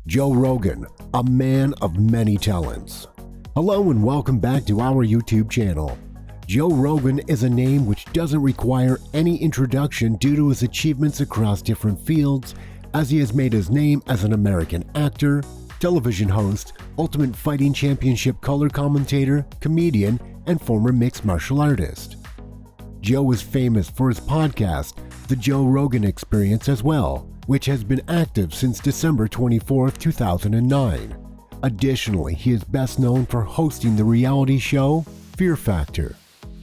Joe Rogan, a man of many talents. Hello and welcome back to our YouTube channel. Joe Rogan is a name which doesn't require any introduction due to his achievements across different fields, as he has made his name as an American actor, television host, Ultimate Fighting Championship color commentator, comedian, and former mixed martial artist. Joe is famous for his podcast, The Joe Rogan Experience, as well, which has been active since December 24, 2009. Additionally, he is best known for hosting the reality show Fear Factor.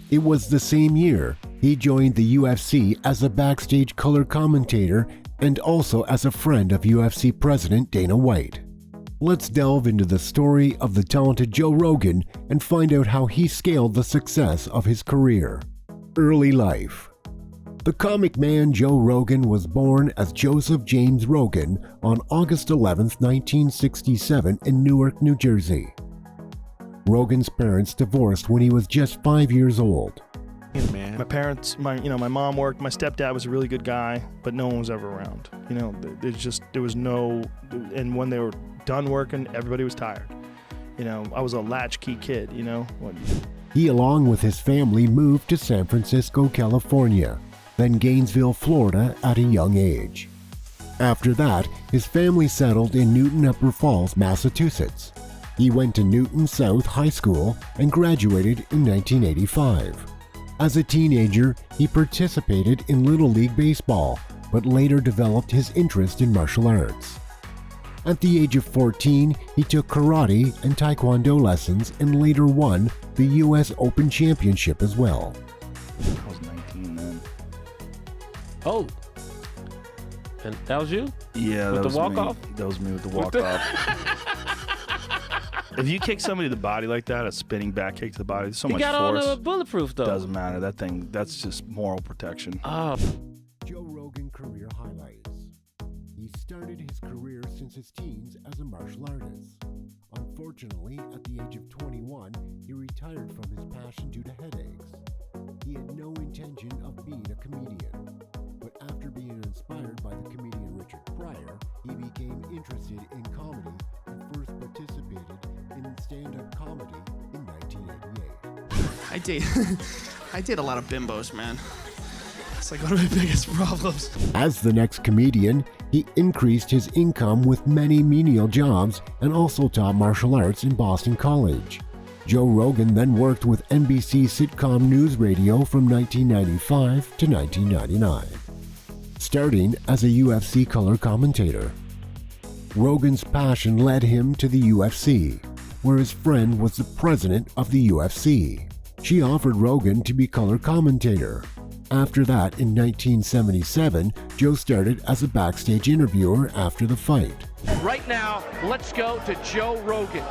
It was the same year he joined the UFC as a backstage color commentator and also as a friend of UFC President Dana White. Let's delve into the story of the talented Joe Rogan and find out how he scaled the success of his career. Early life. The comic man Joe Rogan was born as Joseph James Rogan on August 11, 1967 in Newark, New Jersey. Rogan's parents divorced when he was just 5 years old. Man. My parents, my mom worked, my stepdad was a really good guy, but no one was ever around. There was no, and when they were done working, everybody was tired. I was a latchkey kid, He, along with his family, moved to San Francisco, California, then Gainesville, Florida at a young age. After that, his family settled in Newton Upper Falls, Massachusetts. He went to Newton South High School and graduated in 1985. As a teenager, he participated in Little League Baseball, but later developed his interest in martial arts. At the age of 14, he took karate and taekwondo lessons and later won the U.S. Open Championship as well. I was 19 then. Oh, and that was you? Yeah, with that the walk-off? That was me with the walk-off. If you kick somebody to the body like that, a spinning back kick to the body, there's so much force. You got all the bulletproof though. Doesn't matter. That's just moral protection. Oh. Joe Rogan career highlights. He started his career since his teens as a martial artist. Unfortunately, at the age of 21, he retired from his passion due to headaches. He had no intention of being a comedian, but after being inspired by the comedian Richard Pryor, he became interested in comedy and first participated in stand-up comedy in 1988. I date a lot of bimbos, man. It's like one of my biggest problems. As the next comedian, he increased his income with many menial jobs and also taught martial arts in Boston College. Joe Rogan then worked with NBC sitcom News Radio from 1995 to 1999, starting as a UFC color commentator. Rogan's passion led him to the UFC, where his friend was the president of the UFC. She offered Rogan to be color commentator. After that, in 1977, Joe started as a backstage interviewer after the fight. Right now, let's go to Joe Rogan.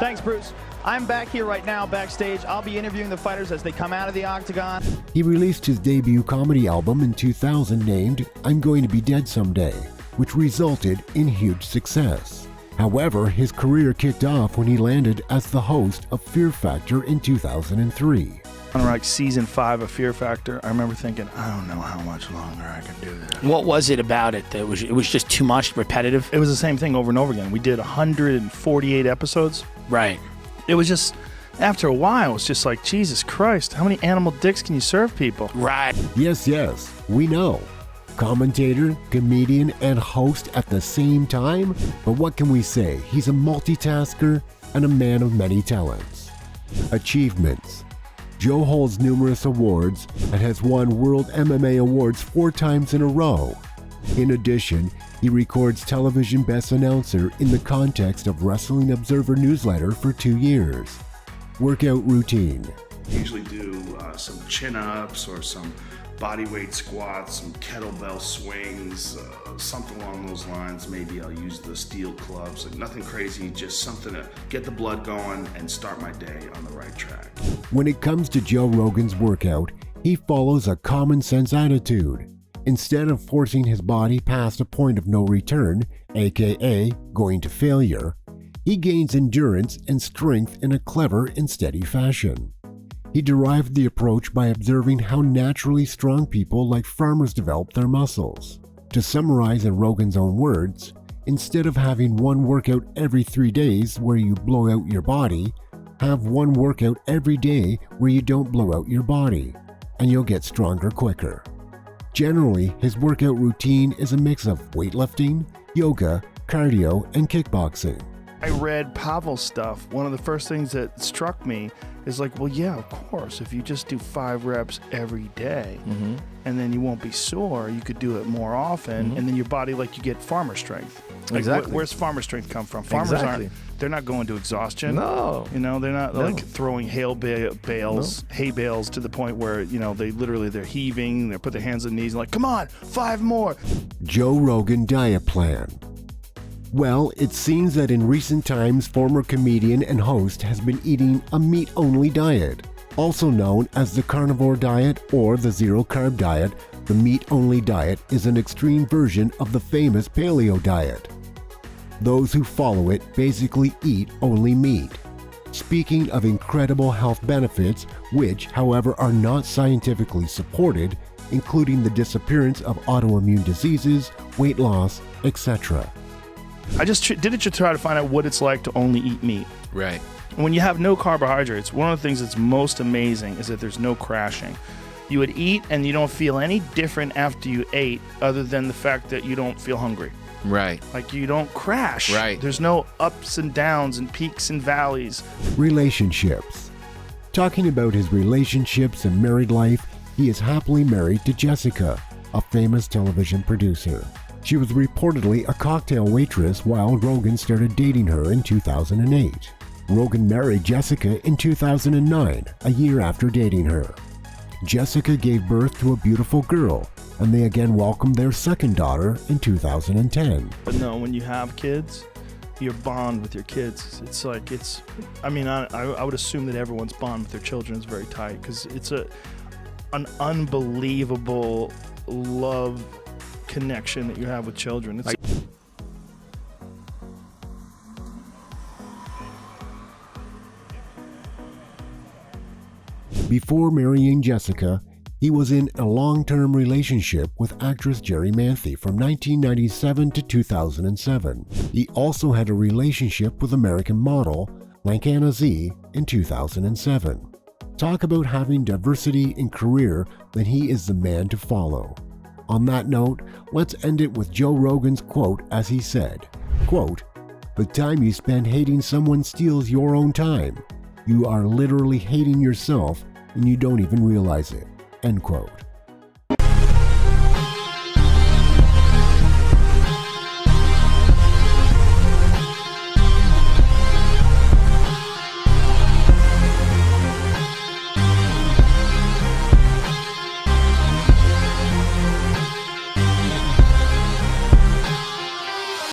Thanks, Bruce. I'm back here right now backstage. I'll be interviewing the fighters as they come out of the octagon. He released his debut comedy album in 2000 named I'm Going to Be Dead Someday, which resulted in huge success. However, his career kicked off when he landed as the host of Fear Factor in 2003. On like season 5 of Fear Factor, I remember thinking, I don't know how much longer I can do this. What was it about it that it was just too much, repetitive? It was the same thing over and over again. We did 148 episodes. Right. It was just, after a while, it's just like, Jesus Christ, how many animal dicks can you serve people? Right. Yes, we know. Commentator, comedian, and host at the same time? But what can we say? He's a multitasker and a man of many talents. Achievements. Joe holds numerous awards and has won World MMA Awards 4 times in a row. In addition, he records television best announcer in the context of Wrestling Observer newsletter for 2 years. Workout routine. Usually do some chin-ups or some bodyweight squats, some kettlebell swings, something along those lines. Maybe I'll use the steel clubs. Like nothing crazy, just something to get the blood going and start my day on the right track. When it comes to Joe Rogan's workout, he follows a common sense attitude. Instead of forcing his body past a point of no return, aka going to failure, he gains endurance and strength in a clever and steady fashion. He derived the approach by observing how naturally strong people like farmers develop their muscles. To summarize in Rogan's own words, Instead of having one workout every 3 days where you blow out your body, have one workout every day where you don't blow out your body, and you'll get stronger quicker. Generally, his workout routine is a mix of weightlifting, yoga, cardio, and kickboxing. I read Pavel's stuff. One of the first things that struck me is like, well, yeah, of course, if you just do 5 reps every day, and then you won't be sore, you could do it more often, and then your body, like, you get farmer strength. Like, Exactly. Where's farmer strength come from? Farmers Exactly. they're not going to exhaustion. No. You know, they're not No. like throwing hay bales to the point where, you know, they're heaving, they put their hands on the knees and like, come on, 5 more. Joe Rogan diet plan. Well, it seems that in recent times, former comedian and host has been eating a meat-only diet. Also known as the carnivore diet or the zero-carb diet, the meat-only diet is an extreme version of the famous paleo diet. Those who follow it basically eat only meat. Speaking of incredible health benefits, which, however, are not scientifically supported, including the disappearance of autoimmune diseases, weight loss, etc. I just did it to try to find out what it's like to only eat meat. Right. When you have no carbohydrates, one of the things that's most amazing is that there's no crashing. You would eat and you don't feel any different after you ate other than the fact that you don't feel hungry. Right. Like you don't crash. Right. There's no ups and downs and peaks and valleys. Relationships. Talking about his relationships and married life, he is happily married to Jessica, a famous television producer. She was reportedly a cocktail waitress while Rogan started dating her in 2008. Rogan married Jessica in 2009, a year after dating her. Jessica gave birth to a beautiful girl, and they again welcomed their second daughter in 2010. But no, when you have kids, your bond with your kids, I would assume that everyone's bond with their children is very tight because it's an unbelievable love connection that you have with children. It's Before marrying Jessica, he was in a long-term relationship with actress Jerry Manthe from 1997 to 2007. He also had a relationship with American model Lankana Z in 2007. Talk about having diversity in career, then he is the man to follow. On that note, let's end it with Joe Rogan's quote as he said, quote, "The time you spend hating someone steals your own time. You are literally hating yourself and you don't even realize it." End quote.